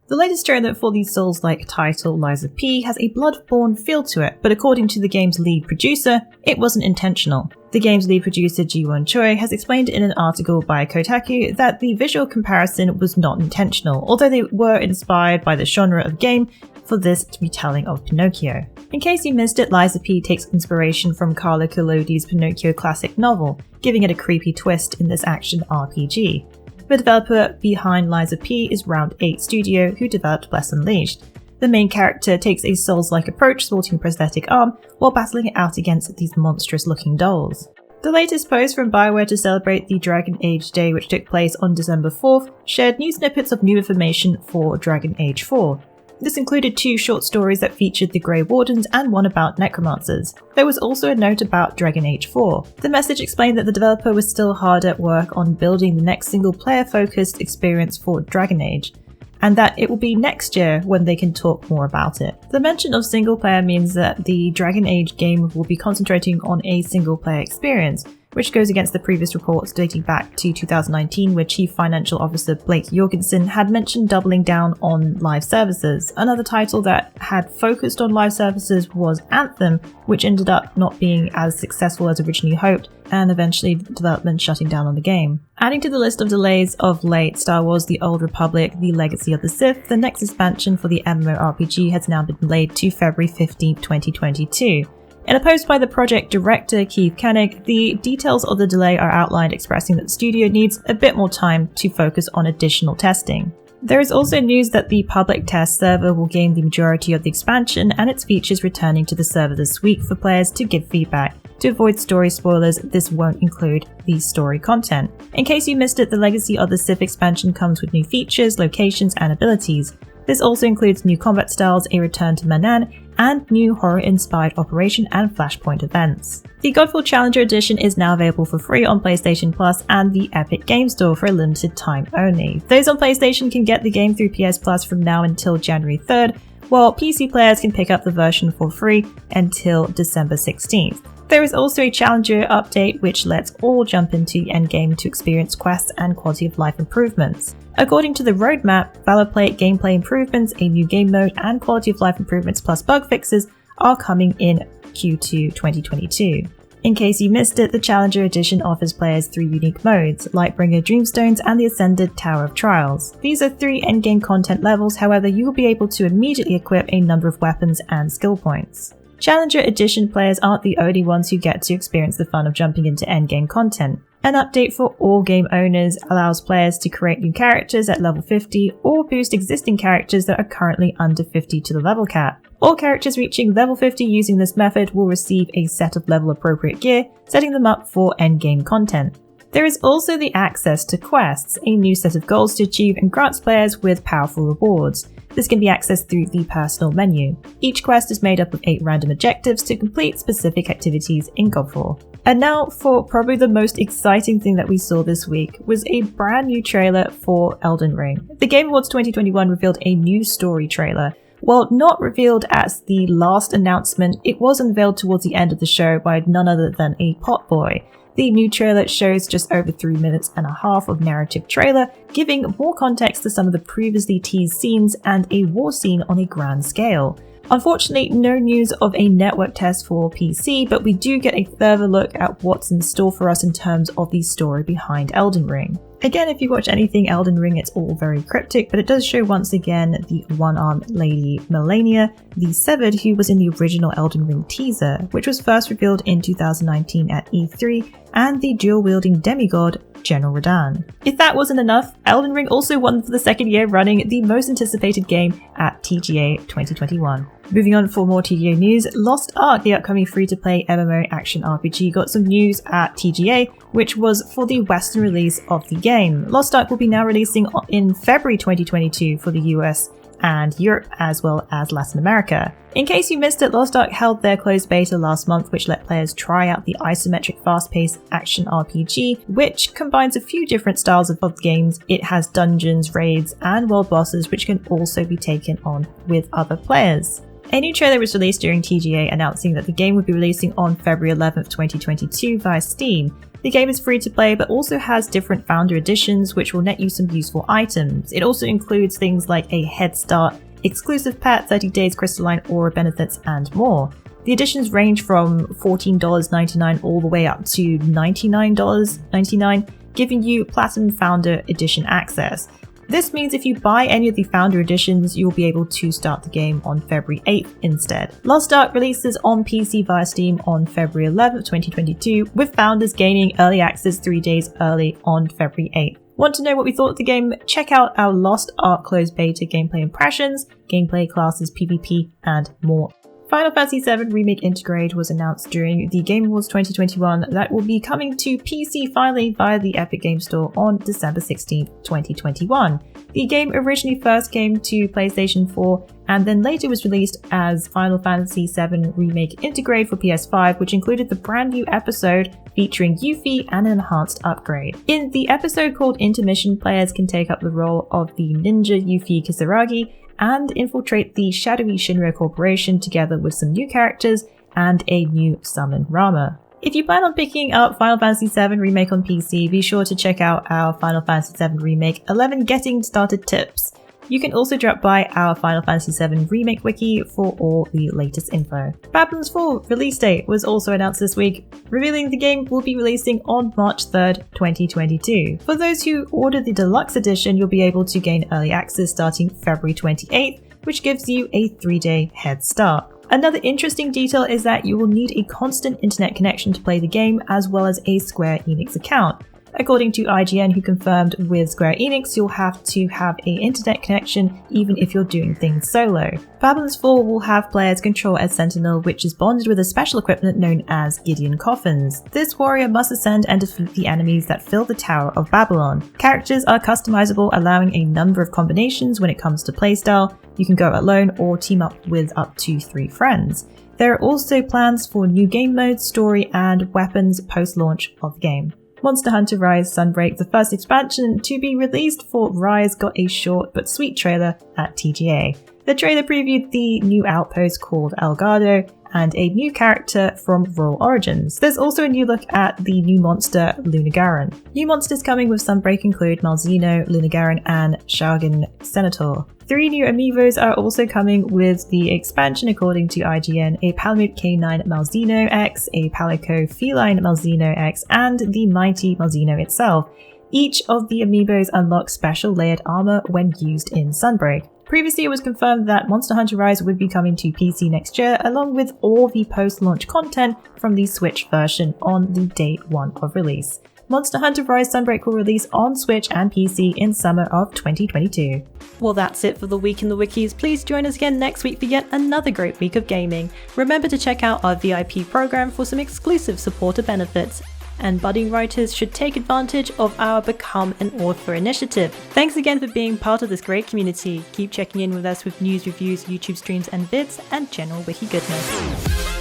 The latest trailer for the Souls-like title Lies of P has a Bloodborne feel to it, but according to the game's lead producer, it wasn't intentional. The game's lead producer Ji-won Choi has explained in an article by Kotaku that the visual comparison was not intentional, although they were inspired by the genre of game for this to be telling of Pinocchio. In case you missed it, Lies of P takes inspiration from Carlo Collodi's Pinocchio classic novel, giving it a creepy twist in this action RPG. The developer behind Lies of P is Round 8 Studio, who developed Bless Unleashed. The main character takes a Souls-like approach, sporting a prosthetic arm, while battling it out against these monstrous-looking dolls. The latest post from BioWare to celebrate the Dragon Age Day, which took place on December 4th, shared new snippets of new information for Dragon Age 4. This included 2 short stories that featured the Grey Wardens and one about necromancers. There was also a note about Dragon Age 4. The message explained that the developer was still hard at work on building the next single-player focused experience for Dragon Age, and that it will be next year when they can talk more about it. The mention of single-player means that the Dragon Age game will be concentrating on a single-player experience, which goes against the previous reports dating back to 2019 where Chief Financial Officer Blake Jorgensen had mentioned doubling down on live services. Another title that had focused on live services was Anthem, which ended up not being as successful as originally hoped, and eventually development shutting down on the game. Adding to the list of delays of late, Star Wars The Old Republic, The Legacy of the Sith, the next expansion for the MMORPG has now been delayed to February 15, 2022. In a post by the project director Keith Koenig, the details of the delay are outlined, expressing that the studio needs a bit more time to focus on additional testing. There is also news that the public test server will gain the majority of the expansion and its features returning to the server this week for players to give feedback. To avoid story spoilers, this won't include the story content. In case you missed it, the Legacy of the Sith expansion comes with new features, locations, and abilities. This also includes new combat styles, a return to Manan, and new horror-inspired Operation and Flashpoint events. The Godfall Challenger Edition is now available for free on PlayStation Plus and the Epic Game Store for a limited time only. Those on PlayStation can get the game through PS Plus from now until January 3rd, while PC players can pick up the version for free until December 16th. There is also a Challenger update which lets all jump into the endgame to experience quests and quality of life improvements. According to the roadmap, Valor Plate gameplay improvements, a new game mode, and quality of life improvements plus bug fixes are coming in Q2 2022. In case you missed it, the Challenger Edition offers players 3 unique modes, Lightbringer Dreamstones and the Ascended Tower of Trials. These are 3 endgame content levels, however you will be able to immediately equip a number of weapons and skill points. Challenger Edition players aren't the only ones who get to experience the fun of jumping into endgame content. An update for all game owners allows players to create new characters at level 50 or boost existing characters that are currently under 50 to the level cap. All characters reaching level 50 using this method will receive a set of level appropriate gear, setting them up for endgame content. There is also the access to quests, a new set of goals to achieve and grants players with powerful rewards. This can be accessed through the personal menu. Each quest is made up of 8 random objectives to complete specific activities in Godfall. And now for probably the most exciting thing that we saw this week was a brand new trailer for Elden Ring. The Game Awards 2021 revealed a new story trailer. While not revealed as the last announcement, it was unveiled towards the end of the show by none other than a Potboy. The new trailer shows just over 3 minutes and a half of narrative trailer, giving more context to some of the previously teased scenes and a war scene on a grand scale. Unfortunately, no news of a network test for PC, but we do get a further look at what's in store for us in terms of the story behind Elden Ring. Again, if you watch anything Elden Ring, it's all very cryptic, but it does show once again the one-armed lady Melania, the Severed, who was in the original Elden Ring teaser, which was first revealed in 2019 at E3, and the dual-wielding demigod General Radahn. If that wasn't enough, Elden Ring also won for the second year running the most anticipated game at TGA 2021. Moving on for more TGA news, Lost Ark, the upcoming free-to-play MMO action RPG, got some news at TGA, which was for the Western release of the game. Lost Ark will be now releasing in February 2022 for the US and Europe as well as Latin America. In case you missed it, Lost Ark held their closed beta last month, which let players try out the isometric fast-paced action RPG, which combines a few different styles of games. It has dungeons, raids, and world bosses, which can also be taken on with other players. A new trailer was released during TGA announcing that the game would be releasing on February 11th, 2022 via Steam. The game is free to play but also has different founder editions which will net you some useful items. It also includes things like a head start, exclusive pet, 30 days crystalline aura benefits and more. The editions range from $14.99 all the way up to $99.99, giving you Platinum Founder Edition access. This means if you buy any of the Founder Editions, you'll be able to start the game on February 8th instead. Lost Ark releases on PC via Steam on February 11th, 2022, with Founders gaining early access 3 days early on February 8th. Want to know what we thought of the game? Check out our Lost Ark closed beta gameplay impressions, gameplay classes, PvP, and more. Final Fantasy VII Remake Intergrade was announced during the Game Awards 2021 that will be coming to PC finally via the Epic Games Store on December 16, 2021. The game originally first came to PlayStation 4 and then later was released as Final Fantasy VII Remake Intergrade for PS5, which included the brand new episode featuring Yuffie and an enhanced upgrade. In the episode called Intermission, players can take up the role of the ninja Yuffie Kisaragi and infiltrate the shadowy Shinra Corporation together with some new characters and a new summon Rama. If you plan on picking up Final Fantasy VII Remake on PC, be sure to check out our Final Fantasy VII Remake 11 Getting Started tips. You can also drop by our Final Fantasy VII Remake Wiki for all the latest info. Babylon's Fall release date was also announced this week, revealing the game will be releasing on March 3rd, 2022. For those who order the deluxe edition, you'll be able to gain early access starting February 28th, which gives you a 3-day head start. Another interesting detail is that you will need a constant internet connection to play the game, as well as a Square Enix account. According to IGN, who confirmed with Square Enix, you'll have to have an internet connection even if you're doing things solo. Babylon's Fall will have players control a sentinel which is bonded with a special equipment known as Gideon Coffins. This warrior must ascend and defeat the enemies that fill the Tower of Babylon. Characters are customizable, allowing a number of combinations when it comes to playstyle. You can go alone or team up with up to 3 friends. There are also plans for new game modes, story, and weapons post-launch of the game. Monster Hunter Rise Sunbreak, the first expansion to be released for Rise, got a short but sweet trailer at TGA. The trailer previewed the new outpost called Elgato and a new character from Royal Origins. There's also a new look at the new monster Lunagaron. New monsters coming with Sunbreak include Malzeno, Lunagaron, and Shargan Senator. 3 new amiibos are also coming with the expansion according to IGN, a Palamute K9 Malzeno X, a Palico Feline Malzeno X, and the Mighty Malzeno itself. Each of the amiibos unlocks special layered armor when used in Sunbreak. Previously, it was confirmed that Monster Hunter Rise would be coming to PC next year, along with all the post-launch content from the Switch version on the day 1 of release. Monster Hunter Rise Sunbreak will release on Switch and PC in summer of 2022. Well, that's it for the Week in the Wikis. Please join us again next week for yet another great week of gaming. Remember to check out our VIP program for some exclusive supporter benefits. And budding writers should take advantage of our Become an Author initiative. Thanks again for being part of this great community. Keep checking in with us with news, reviews, YouTube streams and vids, and general wiki goodness.